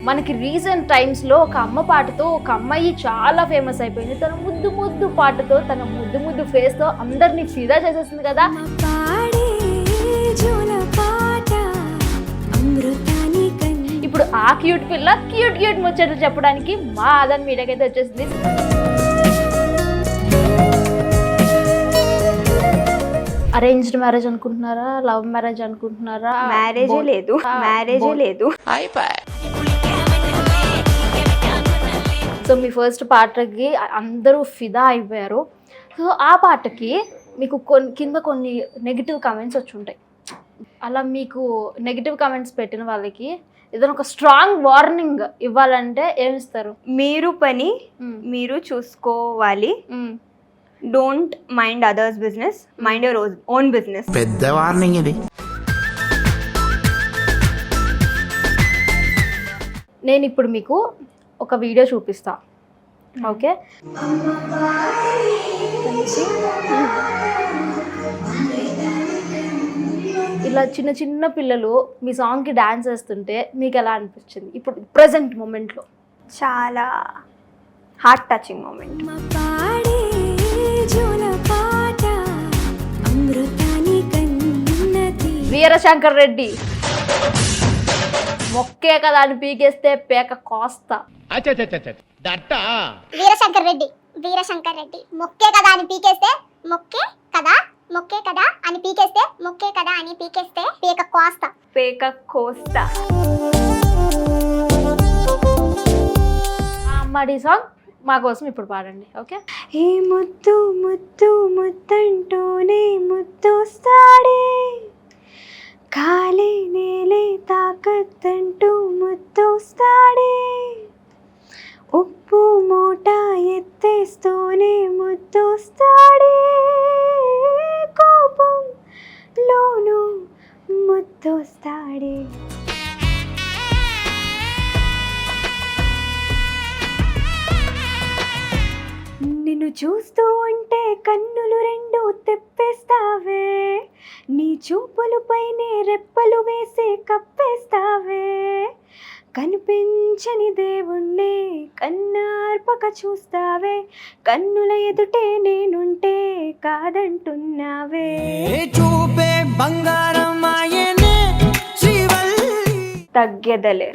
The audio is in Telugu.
మనకి రీసెంట్ టైమ్స్లో ఒక అమ్మ పాటతో ఒక అమ్మాయి చాలా ఫేమస్ అయిపోయింది. తన ముద్దు ముద్దు పాటతో, తన ముద్దు ముద్దు ఫేస్తో అందరినీ ఫిదా చేసేసింది కదా. ఇప్పుడు ఆ క్యూట్ పిల్ల క్యూట్ ముచ్చట్లు చెప్పడానికి మా ఆదాన్ మీడియాకి అయితే వచ్చేసింది. అరేంజ్డ్ మ్యారేజ్ అనుకుంటున్నారా, లవ్ మ్యారేజ్ అనుకుంటున్నారా? మ్యారేజే లేదు. సో మీ ఫస్ట్ పాటకి అందరూ ఫిదా అయిపోయారు. సో ఆ పాటకి మీకు కింద కొన్ని నెగిటివ్ కామెంట్స్ వచ్చి ఉంటాయి. అలా మీకు నెగిటివ్ కామెంట్స్ పెట్టిన వాళ్ళకి ఏదైనా ఒక స్ట్రాంగ్ వార్నింగ్ ఇవ్వాలంటే ఏమిస్తారు? మీరు పని మీరు చూసుకోవాలి. Don't mind others business, mind your own business. పెద్ద వార్నింగ్ ఇది. నేను ఇప్పుడు మీకు ఒక వీడియో చూపిస్తా, ఓకే? ఇలా చిన్న చిన్న పిల్లలు మీ సాంగ్కి డాన్స్ వేస్తుంటే మీకు ఎలా అనిపించింది ఇప్పుడు ప్రజెంట్ మూమెంట్లో? చాలా heart touching moment. Veerashankar Reddy మొక్కే కదా అని పీకేస్తే పేక కోస్తా. వీరశంకర్ రెడ్డి మొక్కే కదా అని పీకేస్తే మొక్కే కదా అని పీకేస్తే మొక్కే కదా అని పీకేస్తే పేక కోస్తా. అమ్మాడి సాంగ్ మా కోసం ఇప్పుడు పాడండి, ఓకే? ఏ ముద్దు ముద్దు ముద్దంటూనే ముద్దొస్తాడే, కాలే నేలే తాకద్దంటూ ముద్దొస్తాడే, ఉప్పు మూట ఎత్తేస్తూనే ముద్దొస్తాడే, కోపంలోనూ ముద్దొస్తాడే. నిన్ను చూస్తూ ఉంటే కన్నులు రెండు తెప్పేస్తావే, నీ చూపులపైనే రెప్పలు వేసి కప్పేస్తావే, కనిపించని దేవుణ్ణే కన్నార్పక చూస్తావే, కన్నుల ఎదుటే నేనుంటే కాదంటున్నావే. చూపే బంగారం తగ్గెదలే